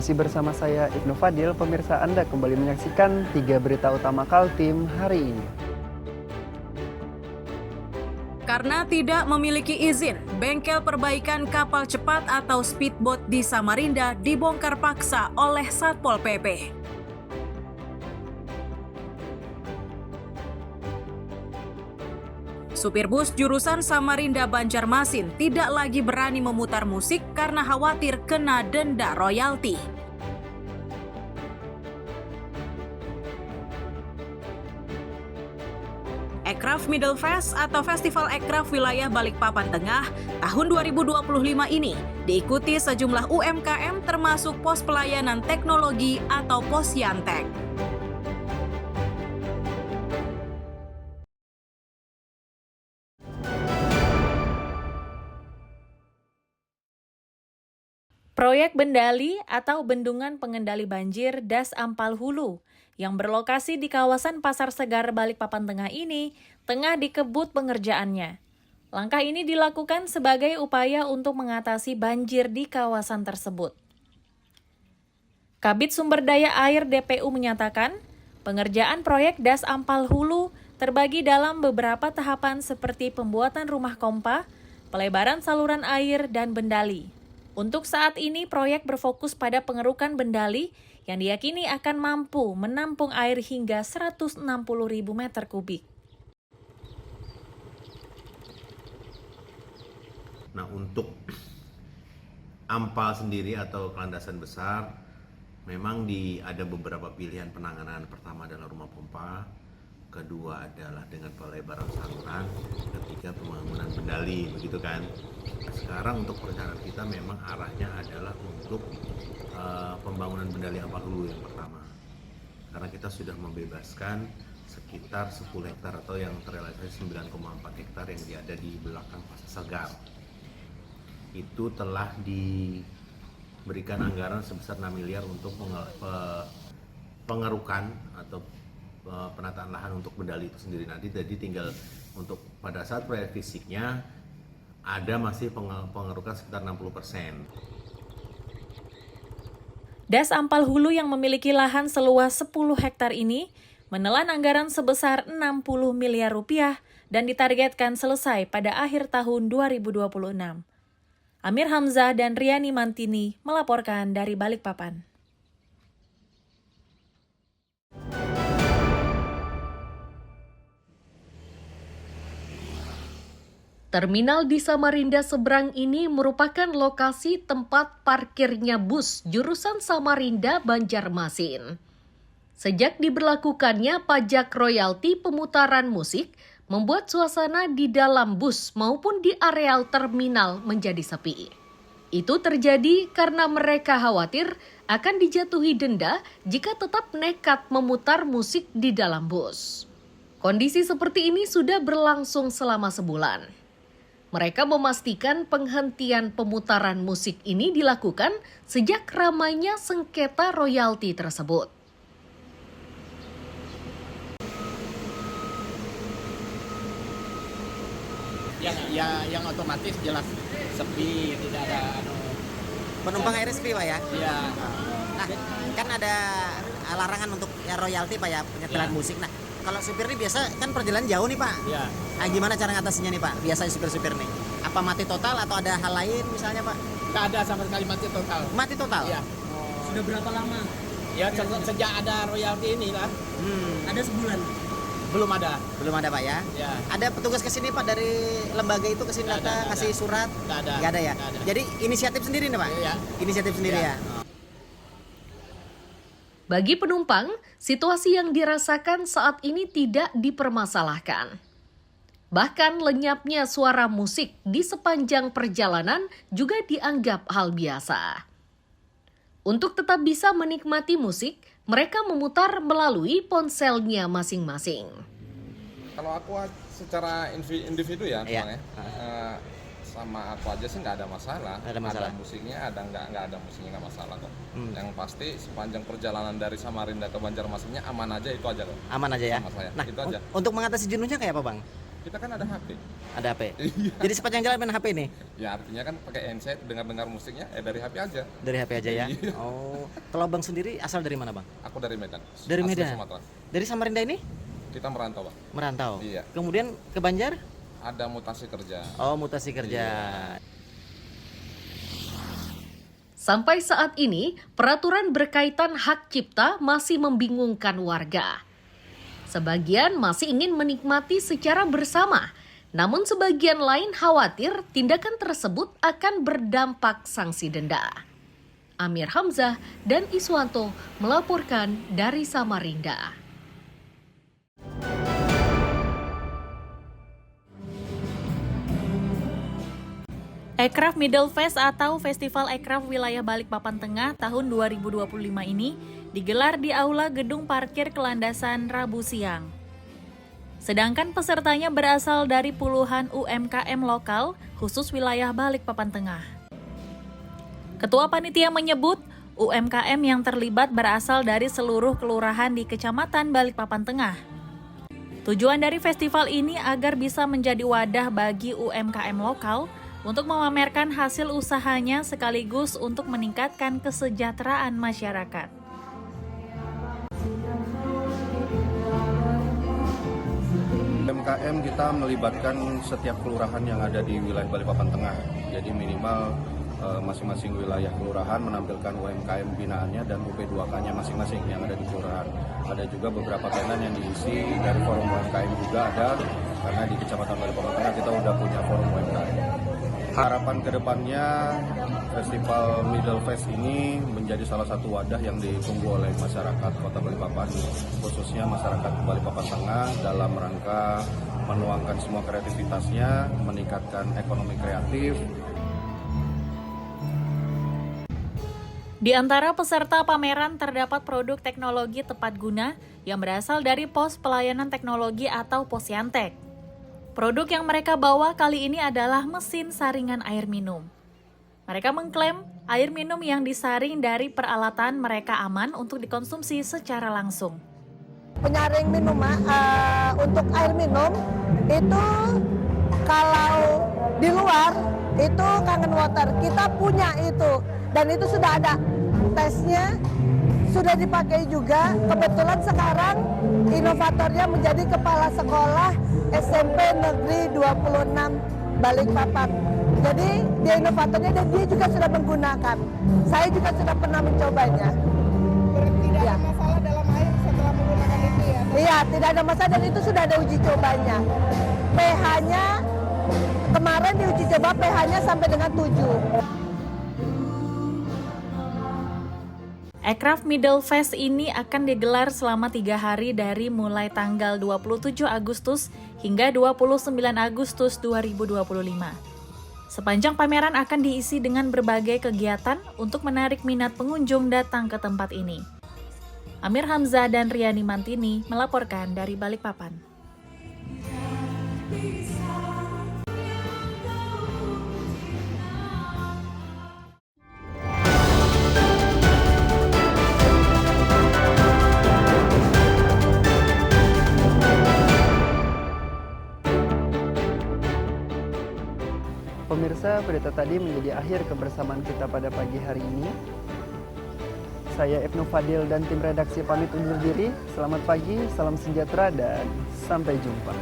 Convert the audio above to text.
Masih bersama saya Ibnu Fadil, pemirsa Anda kembali menyaksikan 3 berita utama Kaltim hari ini. Karena tidak memiliki izin, bengkel perbaikan kapal cepat atau speedboat di Samarinda dibongkar paksa oleh Satpol PP. Supir bus jurusan Samarinda Banjarmasin tidak lagi berani memutar musik karena khawatir kena denda royalti. Ekraf Middle Fest atau Festival Ekraf Wilayah Balikpapan Tengah tahun 2025 ini diikuti sejumlah UMKM termasuk Pos Pelayanan Teknologi atau Posyantek. Proyek Bendali atau Bendungan Pengendali Banjir Das Ampal Hulu yang berlokasi di kawasan Pasar Segar Balikpapan Tengah ini tengah dikebut pengerjaannya. Langkah ini dilakukan sebagai upaya untuk mengatasi banjir di kawasan tersebut. Kabid Sumber Daya Air DPU menyatakan, pengerjaan proyek Das Ampal Hulu terbagi dalam beberapa tahapan seperti pembuatan rumah pompa, pelebaran saluran air, dan bendali. Untuk saat ini, proyek berfokus pada pengerukan bendali yang diyakini akan mampu menampung air hingga 160.000 meter kubik. Nah, untuk ampal sendiri atau landasan besar, memang ada beberapa pilihan penanganan. Pertama adalah rumah pompa, kedua adalah dengan pelebaran saluran, ketiga pembangunan bendali, begitu kan. Sekarang untuk perencanaan kita memang arahnya adalah untuk pembangunan bendali ampal hulu yang pertama, karena kita sudah membebaskan sekitar 10 hektar atau yang terrealisasi 9,4 hektar yang ada di belakang Pasar Segar. Itu telah diberikan anggaran sebesar 6 miliar untuk pengerukan atau penataan lahan untuk bendali itu sendiri. Nanti jadi tinggal untuk pada saat proyek fisiknya ada masih pengerukan sekitar 60%. Das Ampal Hulu yang memiliki lahan seluas 10 hektar ini menelan anggaran sebesar 60 miliar rupiah dan ditargetkan selesai pada akhir tahun 2026. Amir Hamzah dan Riani Mantini melaporkan dari Balikpapan. Terminal di Samarinda seberang ini merupakan lokasi tempat parkirnya bus jurusan Samarinda Banjarmasin. Sejak diberlakukannya pajak royalti pemutaran musik, membuat suasana di dalam bus maupun di areal terminal menjadi sepi. Itu terjadi karena mereka khawatir akan dijatuhi denda jika tetap nekat memutar musik di dalam bus. Kondisi seperti ini sudah berlangsung selama sebulan. Mereka memastikan penghentian pemutaran musik ini dilakukan sejak ramainya sengketa royalti tersebut. Yang otomatis jelas sepi, tidak ada penumpang RSP Pak ya? Iya. Nah, kan ada larangan untuk royalti Pak ya, penyetelan musik. Nah, kalau supir ini biasa kan perjalanan jauh nih Pak. Iya. Nah, gimana cara ngatasinya nih Pak? Biasanya supir-supir nih. Apa mati total atau ada hal lain misalnya Pak? Nggak ada sama sekali mati total. Mati total? Iya. Sudah berapa lama? Ya sejak ada royalti ini lah. Ada sebulan? Belum ada. Belum ada Pak ya? Ya. Ada petugas kesini Pak dari lembaga itu kesini Nggak datang ada, kasih surat? Nggak ada. Nggak ada ya? Nggak ada. Jadi inisiatif sendiri nih Pak? Iya. Inisiatif sendiri Iya. ya? Bagi penumpang, situasi yang dirasakan saat ini tidak dipermasalahkan. Bahkan lenyapnya suara musik di sepanjang perjalanan juga dianggap hal biasa. Untuk tetap bisa menikmati musik, mereka memutar melalui ponselnya masing-masing. Kalau aku secara individu ya, Iya. Bang, ya, sama aku aja sih nggak ada masalah. Nggak ada masalah. Ada musiknya, nggak ada musiknya nggak masalah kok. Yang pasti sepanjang perjalanan dari Samarinda ke Banjarmasinnya aman aja, itu aja kok. Aman aja ya? Sama saya. Nah, Itu aja. untuk mengatasi jenuhnya kayak apa Bang? Kita kan ada HP. Ada HP. Jadi sepanjang jalan main HP nih? Ya artinya kan pakai handset, dengar-dengar musiknya dari HP aja. Dari HP aja ya? Oh, kalau Bang sendiri asal dari mana Bang? Aku dari Medan. Dari Asli Medan? Sumatera. Dari Samarinda ini? Kita merantau, Bang. Merantau? Iya. Kemudian ke Banjar? Ada mutasi kerja. Oh, mutasi kerja. Sampai saat ini, peraturan berkaitan hak cipta masih membingungkan warga. Sebagian masih ingin menikmati secara bersama, namun sebagian lain khawatir tindakan tersebut akan berdampak sanksi denda. Amir Hamzah dan Iswanto melaporkan dari Samarinda. Aircraft Middle Fest atau Festival Aircraft Wilayah Balikpapan Tengah tahun 2025 ini digelar di Aula Gedung Parkir Kelandasan Rabu siang. Sedangkan pesertanya berasal dari puluhan UMKM lokal khusus wilayah Balikpapan Tengah. Ketua Panitia menyebut UMKM yang terlibat berasal dari seluruh kelurahan di Kecamatan Balikpapan Tengah. Tujuan dari festival ini agar bisa menjadi wadah bagi UMKM lokal untuk memamerkan hasil usahanya sekaligus untuk meningkatkan kesejahteraan masyarakat. UMKM kita melibatkan setiap kelurahan yang ada di wilayah Balikpapan Tengah. Jadi minimal masing-masing wilayah kelurahan menampilkan UMKM binaannya dan UP2K-nya masing-masing yang ada di kelurahan. Ada juga beberapa tenan yang diisi dari forum UMKM juga ada, karena di Kecamatan Balikpapan Tengah kita udah punya forum UMKM. Harapan kedepannya Festival Middle Fest ini menjadi salah satu wadah yang ditunggu oleh masyarakat Kota Balikpapan, khususnya masyarakat Balikpapan Tengah dalam rangka menuangkan semua kreativitasnya, meningkatkan ekonomi kreatif. Di antara peserta pameran terdapat produk teknologi tepat guna yang berasal dari Pos Pelayanan Teknologi atau Posyantek. Produk yang mereka bawa kali ini adalah mesin saringan air minum. Mereka mengklaim air minum yang disaring dari peralatan mereka aman untuk dikonsumsi secara langsung. Penyaring minum untuk air minum itu kalau di luar itu Kangen Water, kita punya itu dan itu sudah ada tesnya, sudah dipakai juga. Kebetulan sekarang inovatornya menjadi kepala sekolah SMP Negeri 26 Balikpapan. Jadi dia inovatornya dan dia juga sudah menggunakan. Saya juga sudah pernah mencobanya. Tidak ada masalah dalam air setelah menggunakan itu ya? Iya, tidak ada masalah dan itu sudah ada uji cobanya. pH-nya kemarin diuji coba pH-nya sampai dengan 7. Aircraft Middle Fest ini akan digelar selama 3 hari dari mulai tanggal 27 Agustus hingga 29 Agustus 2025. Sepanjang pameran akan diisi dengan berbagai kegiatan untuk menarik minat pengunjung datang ke tempat ini. Amir Hamzah dan Riani Mantini melaporkan dari Balikpapan. Pemirsa, berita tadi menjadi akhir kebersamaan kita pada pagi hari ini. Saya Ibnu Fadil dan tim redaksi pamit undur diri. Selamat pagi, salam sejahtera, dan sampai jumpa.